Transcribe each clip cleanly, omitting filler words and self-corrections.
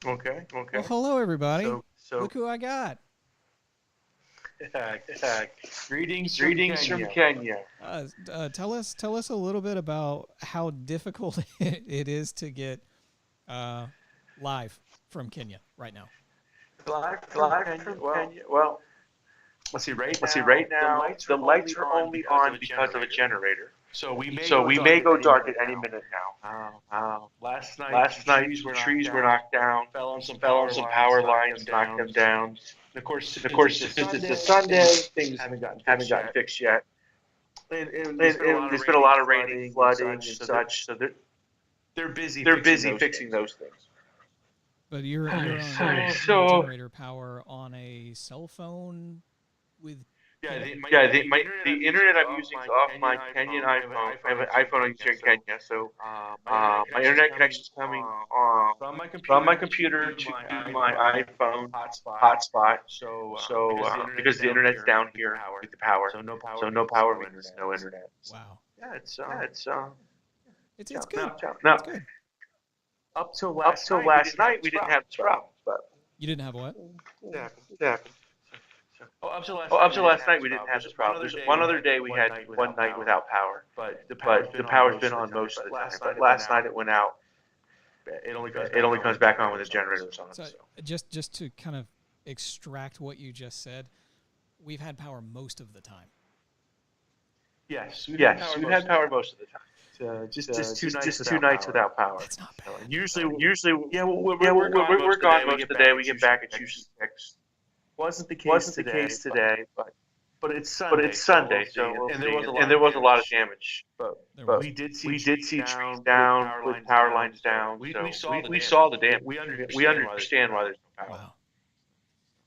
Okay. Well, hello everybody. So Look who I got. greetings from Greetings from Kenya. Kenya. Tell us a little bit about how difficult it is to get live from Kenya right now. Live from Live Kenya. from Well, Kenya. Well, let's see. Right let's see. now, Right now, the lights are only on because of a generator. So we may So go we dark may at go any dark minute at any now. minute now. Last night, Last the night, trees the were knocked trees were down, knocked down, fell on some fell power on some lines, power knocked lines, them knocked down. them down. And of course, Of course, since since it's a Sunday, Sunday, things haven't gotten haven't fixed gotten yet. fixed yet. And And there's been a lot of raining, flooding, and such. So they're busy they're fixing busy those fixing things. those things. But you're on So generator power on a cell phone with Yeah, the internet I'm using is off my Kenyan iPhone. I have an iPhone I'm using in Kenya, so my internet connection is coming from from my computer computer to to my my iPhone hotspot. hotspot. So Because the internet's down here with the power, so no power so no means power no means internet. no internet. wow. Yeah, it's Yeah, it's It's good. no. It's good. up till Up till last night we didn't have this problem. problem, but You didn't have what? it happened. Up till Up till last night we didn't have this problem. There's one other day we had one night without power, But the but the power's been on most of the time. But last night it went out. It only It only comes back on when the generator's on. So just to kind of extract what you just said, we've had power most of the time. Yes, We've had power most of the time. Just two nights without power. That's not bad. Usually, Yeah, we're we're gone most of the day. We get back at Tuesday. Tuesday 6. Wasn't the case Wasn't the today, case today, but it's Sunday. but it's Sunday, so we'll we'll see. see. And there was a lot of damage. But But we did we did see trees with down, with power lines down. We So saw we saw the damage. We We understand why there's no power. Wow.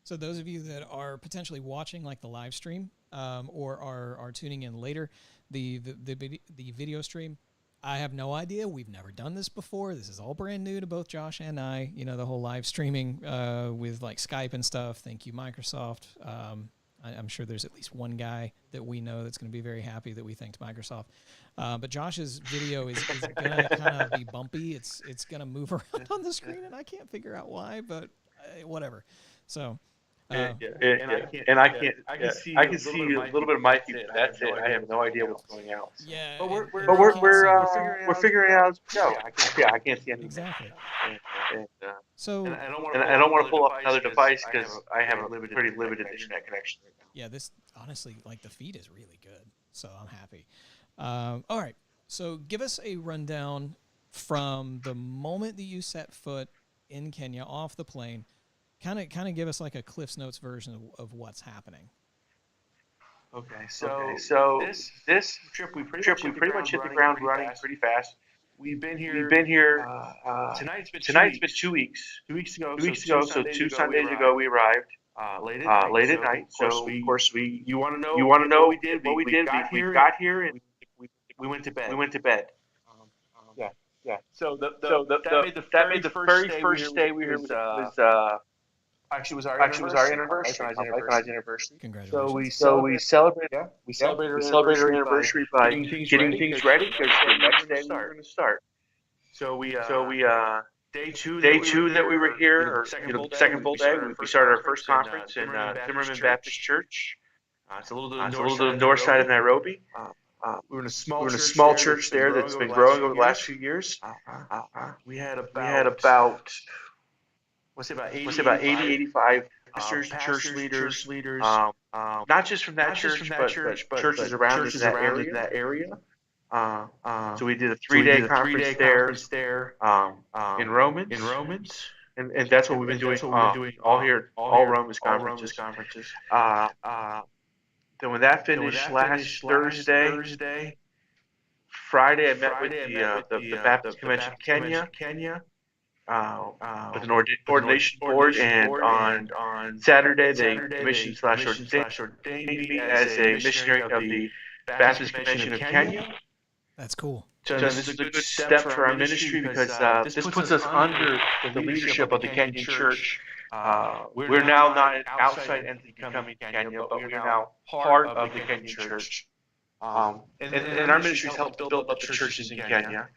So those of you that are potentially watching like the live stream or are tuning in later, the video stream, I have no idea. We've never done this before. This is all brand new to both Josh and I. You know, the whole live streaming with like Skype and stuff. Thank you, Microsoft. I'm sure there's at least one guy that we know that's going to be very happy that we thanked Microsoft. But Josh's video is going to kind of be bumpy. It's going to move around on the screen, and I can't figure out why, but whatever. So. And I can see a little bit of my feet. That's it. I have no idea what's going out. Yeah, But we're figuring it out as we go. I can't see anything. Exactly. And, So And I don't want to pull up another device because I have a pretty limited internet connection right now. yeah, this honestly, like the feed is really good, so I'm happy. All right, so give us a rundown from the moment that you set foot in Kenya off the plane. Kind of give us like a Cliff's Notes version of what's happening. Okay, So this trip we pretty much hit the ground running pretty fast. We've been here. Tonight's been 2 weeks. 2 weeks ago. 2 weeks ago, so two Sundays ago we arrived Late late at night. So of course we You want to know? you want to know what we did? what we did? We We got here and we went to bed. we went to bed. Yeah. So that made the very first day we were here was actually was our anniversary. Our Life anniversary. Congratulations. So we celebrated celebrated our anniversary by getting things ready because the next day we were going to start. So we day two that we were here, or second full day, we started our first conference in Timmerman Baptist Church. It's a little to It's a little to the north side of Nairobi. We were in a small church there that's been growing over the last few years. We had about what's it, about 80, 85 pastors, church leaders, not just from that church, but churches around in that area. So we did a 3-day conference there in Romans. And that's what we've been doing all here, all Romans conferences. Then when that finished last Thursday, Friday I met with the Baptist Convention of Kenya with an ordination board, and on Saturday they commissioned/ordained me as a missionary of the Baptist Convention of Kenya. That's cool. So this is a good step for our ministry because this puts us under the leadership of the Kenyan church. We're now not an outside entity coming to Kenya, but we are now part of the Kenyan church. And our ministry has helped build up the churches in Kenya.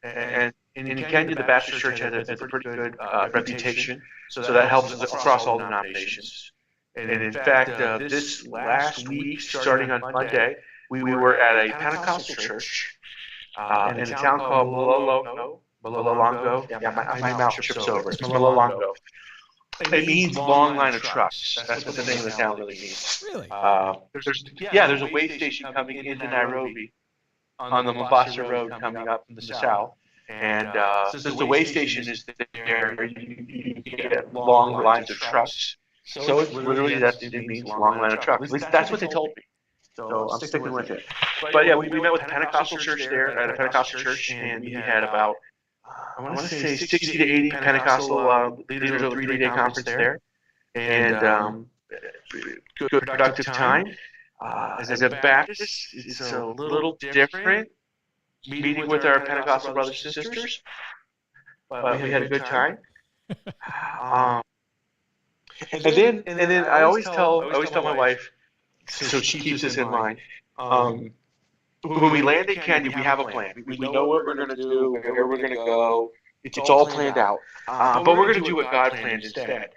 And in Kenya, the Baptist Church has a pretty good reputation, so that helps us across all denominations. And in fact, this last week, starting on Monday, we were at a Pentecostal church in a town called Malolongo. Yeah, my mouth trips over. It's Malolongo. It means long line of trucks. That's what the name of the town really means. Really? There's a way station coming into Nairobi on the Mombasa Road coming up from the south. And since the way station is there, you get long lines of trucks. So it's literally it means long line of trucks. At least that's what they told me. So I'm sticking with it. But yeah, we met with a Pentecostal church there at a Pentecostal church, and we had about, I want to say 60 to 80 Pentecostal leaders of a 3-day conference there. And good productive time. As a Baptist, it's a little different meeting with our Pentecostal brothers and sisters, but we had a good time. And then I always tell my wife, so she keeps this in mind. When we land in Kenya, we have a plan. We know what we're going to do, where we're going to go. It's all planned out. But we're going to do what God planned instead.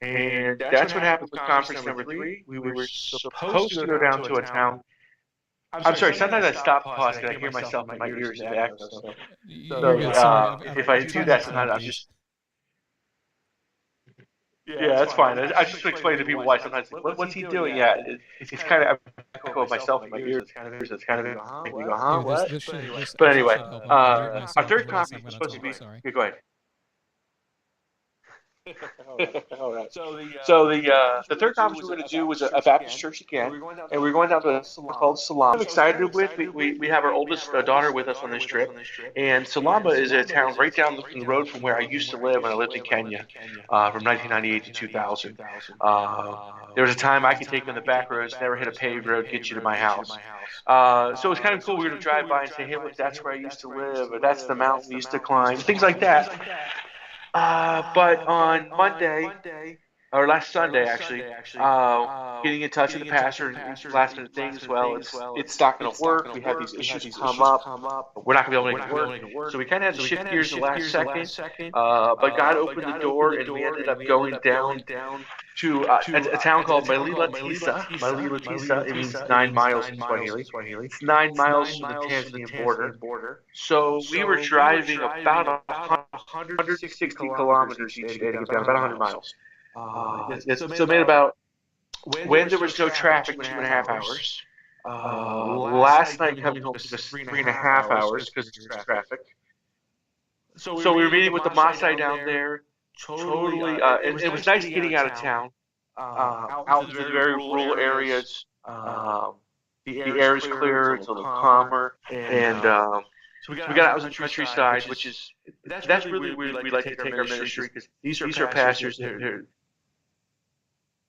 And that's what happened with conference number 3. We were supposed to go down to a town. I'm sorry, sometimes I stop and pause because I hear myself in my ears in the echo. So if I do that, sometimes I'm just... Yeah, that's fine. I just explain to people why sometimes, what's he doing? Yeah, it's kind of, I echo myself in my ears. It's kind of make me go, huh, what? But anyway, our third conference is supposed to be, go ahead. All right. So the third conference we're going to do was a Baptist church again, and we're going down to a called Salamba. I'm excited with. We have our oldest daughter with us on this trip, and Salamba is a town right down the road from where I used to live when I lived in Kenya, from 1998 to 2000. There was a time I could take on the back roads, never hit a paved road, get you to my house. So it was kind of cool. We were going to drive by and say, hey, look, that's where I used to live, or that's the mountain we used to climb, things like that. But on Monday, or last Sunday actually, getting in touch with the pastor and last minute things, well, it's not going to work. We have these issues come up. We're not going to be able to make it work. So we kind of had to shift gears the last second. But God opened the door, and we ended up going down to a town called Malila Tisa. It means 9 miles in Swahili. It's 9 miles from the Tanzanian border. So we were driving about 160 kilometers each day to get down, about 100 miles. So made about, when there was no traffic, 2.5 hours. Last night coming home took us 3.5 hours because of traffic. So we were meeting with the Maasai down there. Totally, it was nice getting out of town, out into the very rural areas. The air is clear, it's a little calmer, and so we got out in the countryside, which is that's really where we like to take our ministry, because these are pastors.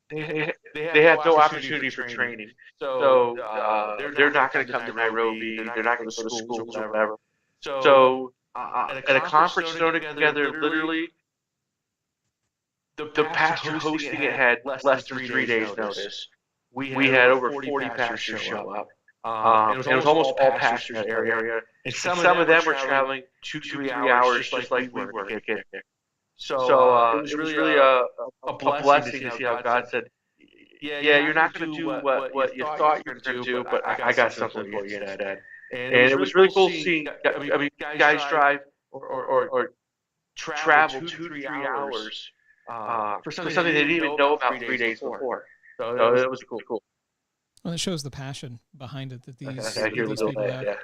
They have no opportunity for training, so they're not going to come to Nairobi. They're not going to go to schools or whatever. So at a conference thrown together, literally, the pastor hosting it had less than 3 days' notice. We had over 40 pastors show up. And it was almost all pastors in that area. And some of them were traveling 2-3 hours just like we were to get there. So it was really a blessing to see how God said, yeah, you're not going to do what you thought you were going to do, but I got something for you instead. And it was really cool seeing, guys drive or travel 2-3 hours for something they didn't even know about 3 days before. So it was cool. Well, it shows the passion behind it that these people have.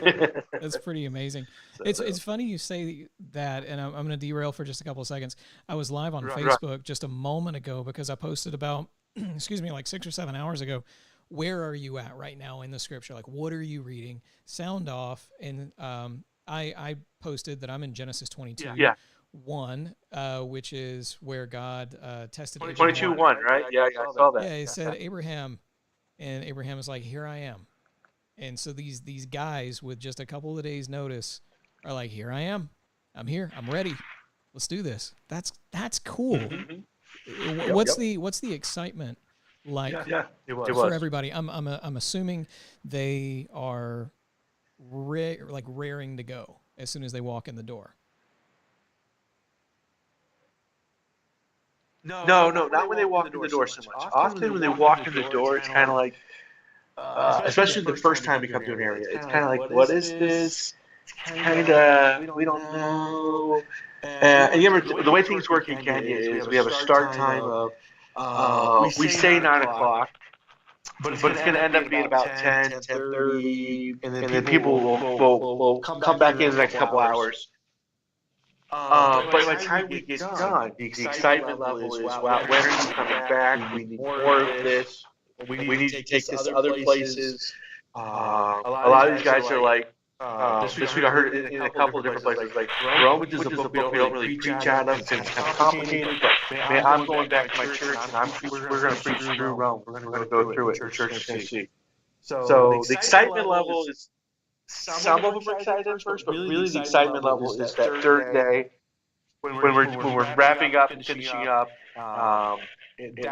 Yeah. That's pretty amazing. It's funny you say that, and I'm going to derail for just a couple of seconds. I was live on Facebook just a moment ago because I posted about, like 6 or 7 hours ago, where are you at right now in the scripture? Like, what are you reading? Sound off. And I posted that I'm in Genesis 22. Yeah. 1, which is where God tested 22:1, right? Yeah, I saw that. Yeah, he said Abraham, and Abraham is like, here I am. And so these guys with just a couple of days notice are like, here I am. I'm here. I'm ready. Let's do this. That's cool. Mm-hmm. What's the excitement like for everybody? I'm assuming they are raring to go as soon as they walk in the door? No, not when they walk in the door so much. Often when they walk in the door, it's kind of like, especially the first time we come to an area, it's kind of like, what is this? It's kind of, we don't know. And you remember, the way things work in Kenya is we have a start time of, we say 9 o'clock, but it's going to end up being about 10, 10:30, and then people will come back in the next couple hours. But by the time we get done, the excitement level is, wow, when are you coming back? We need more of this. We need to take this to other places. A lot of these guys are like, this week I heard it in a couple of different places, like, Romans is a book we don't really preach out of, it's kind of complicated, but man, I'm going back to my church, and we're going to preach through Rome. We're going to go through it, the church is going to see. So the excitement level is, some of them are excited at first, but really the excitement level is that third day, when we're wrapping up and finishing up,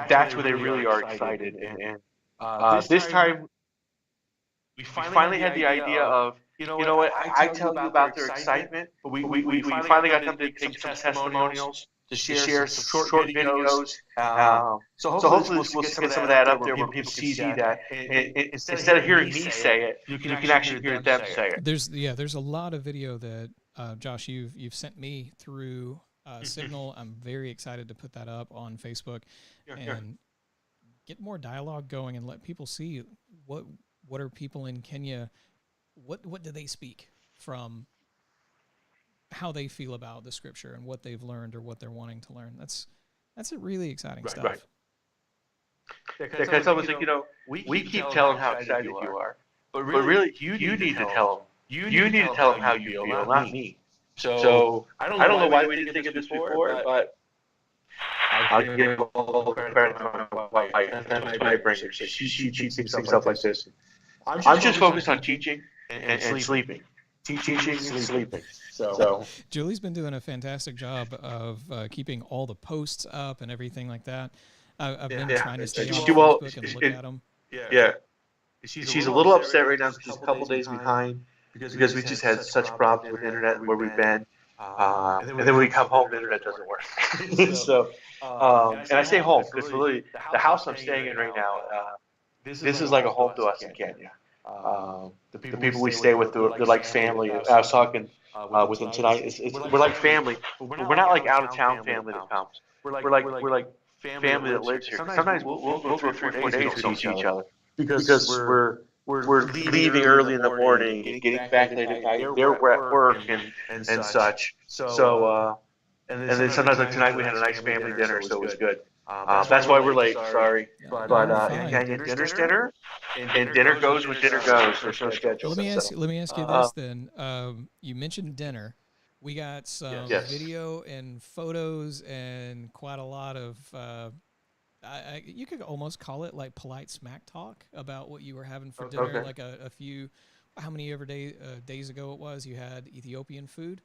that's when they really are excited. And this time, we finally had the idea of, you know what, I tell you about their excitement, but we finally got them to take some testimonials, to share some short videos. So hopefully we'll get some of that up there where people see that. And instead of hearing me say it, you can actually hear them say it. There's a lot of video that, Josh, you've sent me through Signal. I'm very excited to put that up on Facebook and get more dialogue going and let people see what are people in Kenya, what do they speak from, how they feel about the scripture and what they've learned or what they're wanting to learn. That's a really exciting stuff. Right. Because I was like, we keep telling how excited you are, but really you need to tell them. You need to tell them how you feel, not me. So I don't know why we didn't think of this before, but I'll give all the credit to my wife. That's my bringer. She thinks stuff like this. I'm just focused on teaching and sleeping. Teaching and sleeping. So Julie's been doing a fantastic job of keeping all the posts up and everything like that. I've been trying to stay on Facebook and look at them. Yeah. She's a little upset right now because she's a couple days behind because we just had such problems with internet where we've been. And then when we come home, the internet doesn't work. So, and I say home because really the house I'm staying in right now, this is like a home to us in Kenya. The people we stay with, they're like family. I was talking with them tonight. We're like family, but we're not like out of town family that comes. We're like family that lives here. Sometimes we'll go 3-4 days with each other because we're leaving early in the morning and getting back late at night. They're at work and such. So and then sometimes like tonight we had a nice family dinner, so it was good. That's why we're late. Sorry, but in Kenya, dinner's dinner, and dinner goes when dinner goes. There's no schedule. Let me ask you this then. You mentioned dinner. We got some video and photos and quite a lot of. You could almost call it like polite smack talk about what you were having for dinner. Okay. Like a few, how many days ago it was? You had Ethiopian food.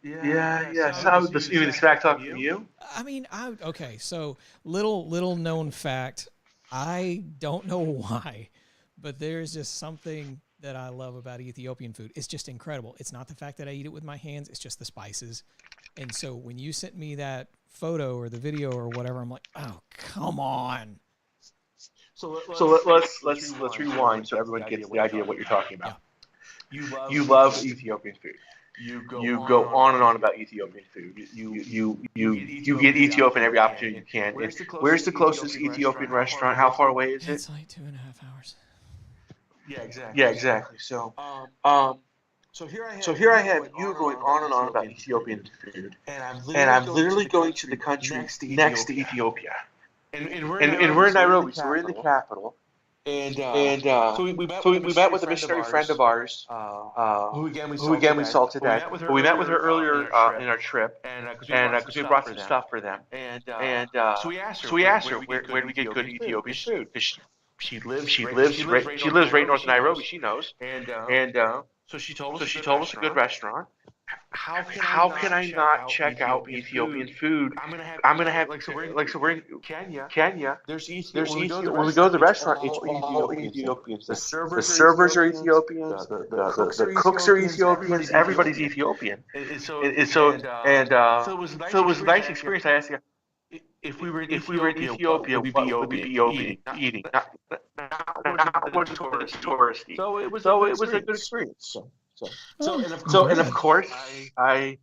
Yeah. So even the smack talk from you? I mean, okay. So little known fact. I don't know why, but there's just something that I love about Ethiopian food. It's just incredible. It's not the fact that I eat it with my hands. It's just the spices. And so when you sent me that photo or the video or whatever, I'm like, oh, come on. So let's rewind so everyone gets the idea of what you're talking about. Yeah. You love Ethiopian food. You go on and on about Ethiopian food. You get Ethiopian every opportunity you can. Where's the closest Ethiopian restaurant? How far away is it? It's like 2.5 hours. Yeah, exactly. So, so here I have you going on and on about Ethiopian food, and I'm literally going to the country next to Ethiopia, and we're in Nairobi, so we're in the capital. So we met with a missionary friend of ours, who again we saw today. But we met with her earlier in our trip, and because we brought some stuff for them. So we asked her where do we get good Ethiopian food? Because she lives right north of Nairobi. She knows, and so she told us a good restaurant. how can I not check out Ethiopian food? I'm gonna have so we're in Kenya. When we go to the restaurant, it's all Ethiopians. The servers are Ethiopians. The cooks are Ethiopians. Everybody's Ethiopian. So it was a nice experience. I asked you, if we were in Ethiopia, what would we be eating? Not much touristy. So it was a good experience. And of course, I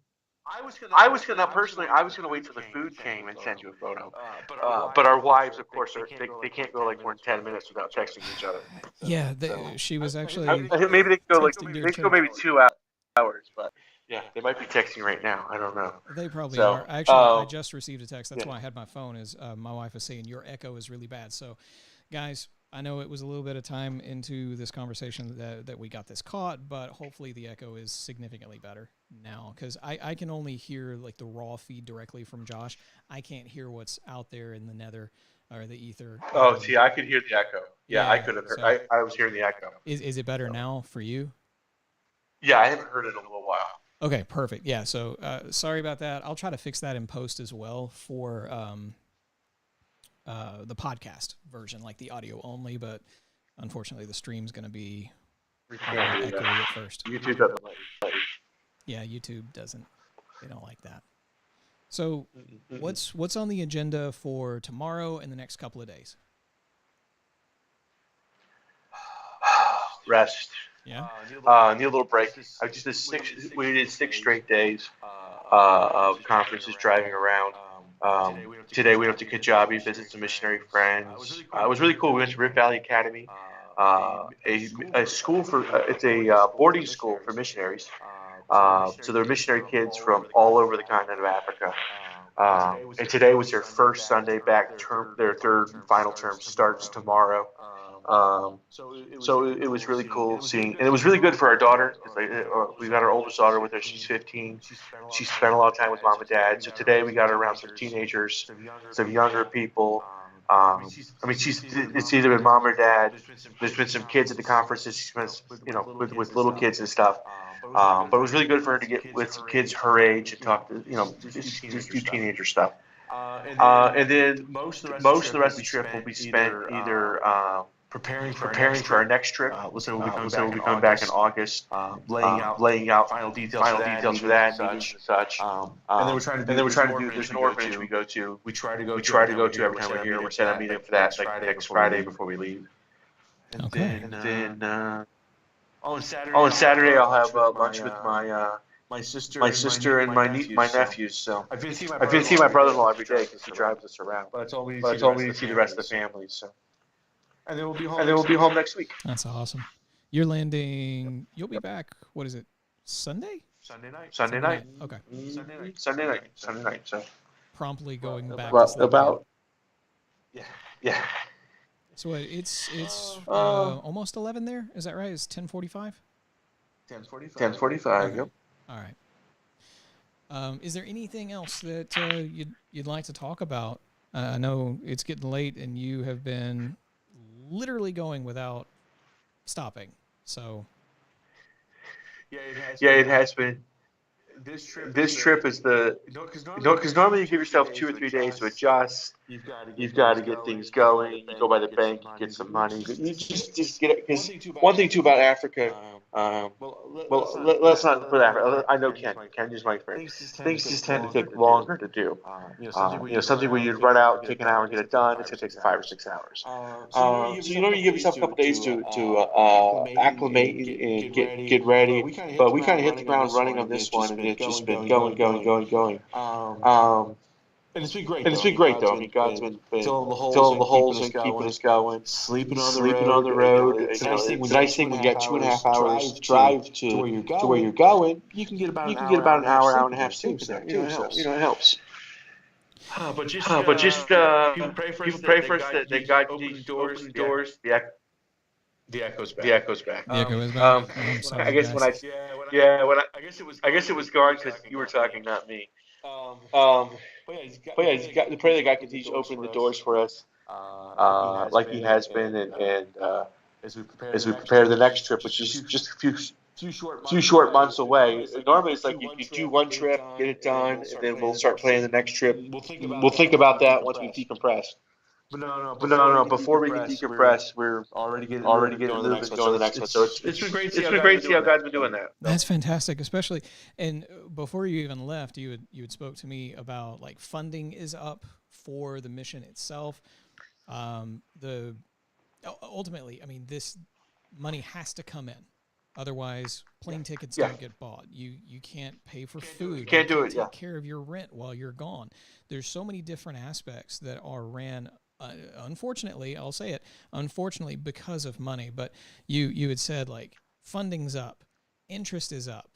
was gonna personally, I was gonna wait till the food came and send you a photo. But our wives, of course, they can't go like more than 10 minutes without texting each other. Yeah, she was actually. I think maybe they can go maybe 2 hours, but yeah, they might be texting right now. I don't know. They probably are. Actually, I just received a text. That's why I had my phone. Is my wife was saying your echo is really bad. So, guys, I know it was a little bit of time into this conversation that we got this caught, but hopefully the echo is significantly better now, because I can only hear like the raw feed directly from Josh. I can't hear what's out there in the nether or the ether. Oh, see, I could hear the echo. Yeah, I could have heard. So I was hearing the echo. Is it better now for you? Yeah, I haven't heard it in a little while. Okay, perfect. Yeah, so sorry about that. I'll try to fix that in post as well for the podcast version, like the audio only, but unfortunately the stream's going to be echoey at first. YouTube doesn't let you. Yeah, YouTube doesn't. They don't like that. So what's on the agenda for tomorrow and the next couple of days? Rest. Yeah. Need a little break. We did 6 straight days of conferences driving around. Today we went to Kajabi, visit some missionary friends. It was really cool. We went to Rift Valley Academy, a school for it's a boarding school for missionaries. So they're missionary kids from all over the continent of Africa. And today was their first Sunday back. Their third and final term starts tomorrow. So it was really cool seeing, and it was really good for our daughter. We got our oldest daughter with her. She's 15. She spent a lot of time with mom and dad. So today we got her around some teenagers, some younger people. It's either been mom or dad. There's been some kids at the conferences. She spent, with little kids and stuff. But it was really good for her to get with some kids her age and talk to, just do teenager stuff. And then most of the rest of the trip will be spent either preparing for our next trip. We'll be coming back in August, laying out final details for that and such. And then we're trying to do. There's an orphanage we go to. We try to go to every time we're here. We're setting up a meeting for that like next Friday before we leave. And then on Saturday I'll have lunch with my sister and my nephews. So I've been to see my brother-in-law every day because he drives us around. But it's all we need to see the rest of the family. So. And then we'll be home next week. That's awesome. You're landing. You'll be back. What is it? Sunday? Sunday night. Okay. Sunday night. So promptly going back. About. Yeah. So what, it's almost 11 there. Is that right? It's 10:45. 10:45. Yep. All right. Is there anything else that you'd like to talk about? I know it's getting late, and you have been literally going without stopping. So. Yeah, it has been. This trip is because normally you give yourself 2 or 3 days to adjust. You've got to get things going. You go by the bank, you get some money. You just get it. Because one thing too about Africa. Let's not put Africa. I know Ken. Ken is my friend. Things just tend to take longer to do. Something where you'd run out, take an hour and get it done. It's gonna take 5 or 6 hours. So you give yourself a couple days to acclimate and get ready. But we kind of hit the ground running on this one, and it's just been going. And it's been great, though. I mean, God's been filling the holes and keeping us going. Sleeping on the road. It's a nice thing when you got 2.5 hours drive to where you're going. You can get about an hour and a half sleep there. It helps. But just people pray for us that God continues to open the doors. The echo's back. The echo is back. I'm sorry, I guess guys. I guess it was gone because you were talking, not me. But yeah, pray that God continues to open the doors for us, like He has been, and as we prepare the next trip, which is just few short months away. Normally, it's like you do one trip, get it done, and then we'll start planning the next trip. We'll think about that once we've decompressed. But no. But no. Before we can decompress, we're already getting already moving, getting going moving, to going to the next one. So it's been great. It's been great to see how God's been doing that. That's fantastic, especially. And before you even left, you had spoke to me about like funding is up for the mission itself. Ultimately, I mean, this money has to come in. Otherwise, plane tickets don't get bought. You can't pay for food. You can't do it. Take care of your rent while you're gone. There's so many different aspects that are ran. Unfortunately, I'll say it. Unfortunately, because of money. But you had said like funding's up, interest is up,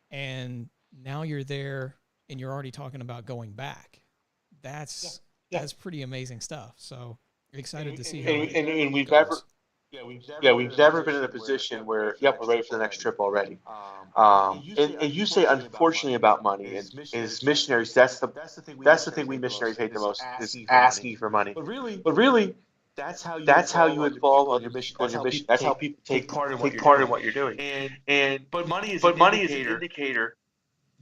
and now you're there and you're already talking about going back. That's pretty amazing stuff. So excited to see how and we've goes. we've never been in a position where we're ready for the next trip already. And you say unfortunately about money, and as missionaries, that's the thing we missionaries hate the most is asking for money. But really, that's how you involve on your mission. That's how people take part in what you're doing. But money is an indicator.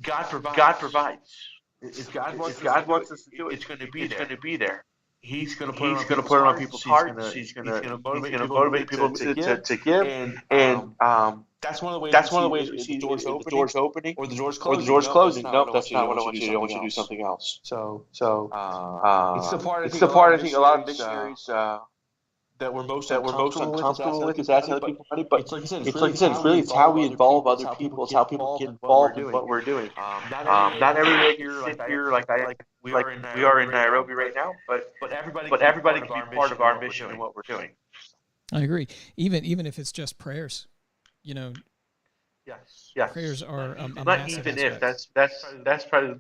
God provides. If God wants us to do it, it's going to be there. He's going to put it on people's hearts. He's going to motivate people to give. And that's one of the ways we see the doors opening or the doors closing. Nope, that's not what I want you to do. I want you to do something else. So it's the part I think a lot of missionaries that we're most uncomfortable with is asking other people for money. But it's like I said, it's how we involve other people. It's how people get involved in what we're doing. Not everybody can sit here like we are in Nairobi right now, but everybody can be part of our mission and what we're doing. I agree. Even if it's just prayers, Yes. Prayers are not even if that's probably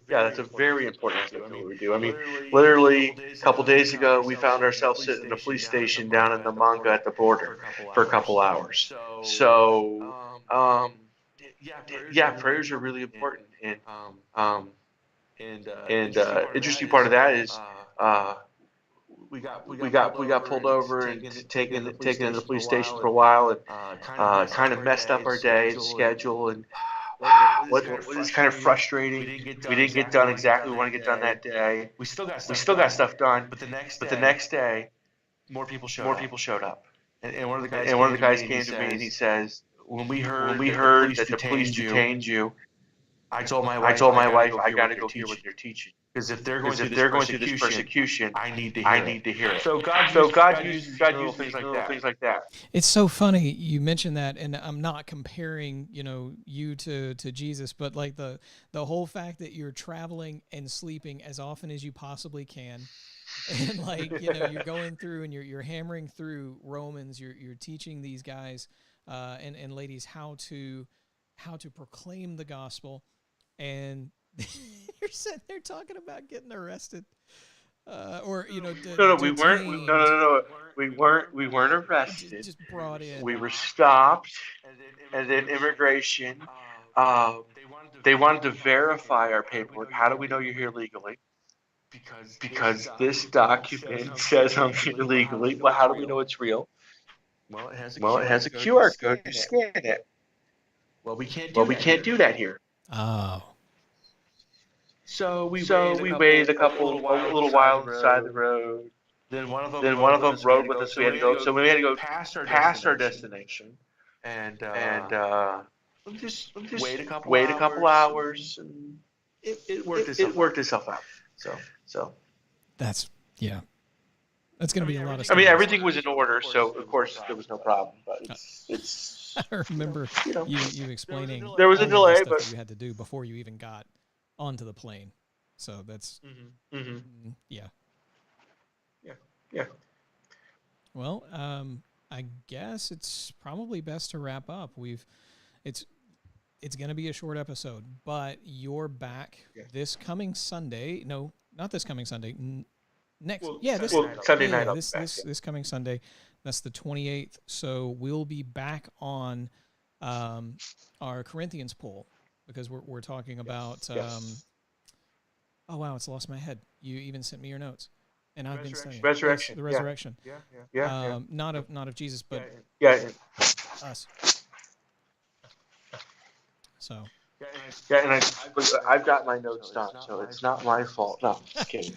that's a very important aspect of what we do. I mean, literally a couple days ago, we found ourselves sitting in a police station down in Namanga at the border for a couple hours. So prayers are really important, and interesting part of that is we got pulled over and taken into the police station for a while, and kind of messed up our day and schedule, and what was kind of frustrating. We didn't get done exactly what we want to get done that day. We still got stuff done, but the next day, more people showed up. And one of the guys came to me and he says, when we heard that the police detained you, I told my wife I got to go hear what they're teaching. Because if they're going through this persecution, I need to hear it. So God uses things like that. It's so funny you mentioned that, and I'm not comparing, you to Jesus, but like the whole fact that you're traveling and sleeping as often as you possibly can, and like you're going through and you're hammering through Romans, you're teaching these guys and ladies how to proclaim the gospel, and you're sitting there talking about getting arrested, or we weren't arrested. Just brought in. We were stopped, and then immigration. They wanted to verify our paperwork. How do we know you're here legally? Because this document says I'm here legally. Well, how do we know it's real? Well, it has a QR code. You scan it. Well, we can't do that here. Oh. So we waited a little while inside the road. Then one of them rode with us. We had to go. So we had to go past our destination, and just wait a couple hours, and it worked itself out. So that's That's going to be a lot of I stuff. mean, everything was in order, so of course there was no problem. But it's I remember you explaining there was a all of the delay, stuff but that you had to do before you even got onto the plane. So that's yeah. Well, I guess it's probably best to wrap up. It's going to be a short episode, but you're back this coming Sunday. No, not this coming Sunday. Sunday night. This coming Sunday. That's the 28th. So we'll be back on our Corinthians poll because we're talking about. Oh wow, it's lost my head. You even sent me your notes, and I've been studying Resurrection. The resurrection. Yeah. Not of Jesus, but us. So Yeah, and I've got my notes done, so it's not my fault. No, just kidding.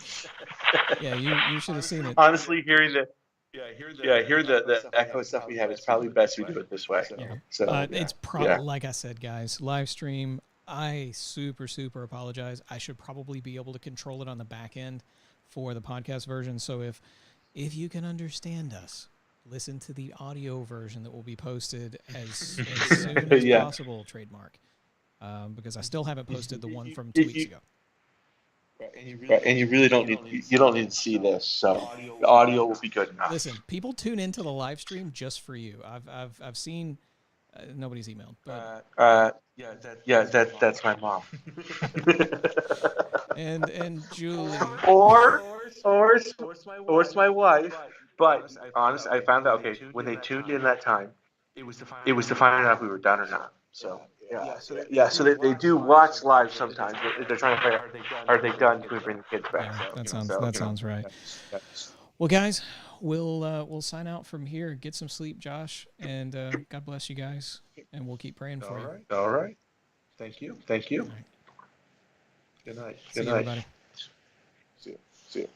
yeah, you should have seen it. Honestly, hearing the echo stuff we have, it's probably best we do it this way. Yeah. So It's like I said, guys, live stream. I super apologize. I should probably be able to control it on the back end for the podcast version. So if you can understand us, listen to the audio version that will be posted as soon as possible. Trademark, because I still haven't posted the one from 2 weeks ago. Right, and you really don't need to see this, so the audio will be good enough. Listen, people tune into the live stream just for you. I've seen nobody's emailed, but that's my mom. and Julie or it's my wife. But honestly, I found out when they tuned in that time, it was to find out if we were done or not. So so they do watch live sometimes. They're trying to figure out, are they done? Can we bring the kids back? Yeah, that sounds right. Well, guys, we'll sign out from here. Get some sleep, Josh, and God bless you guys, and we'll keep praying for you. All right. Thank you. All right. Good night. See you, everybody. See you.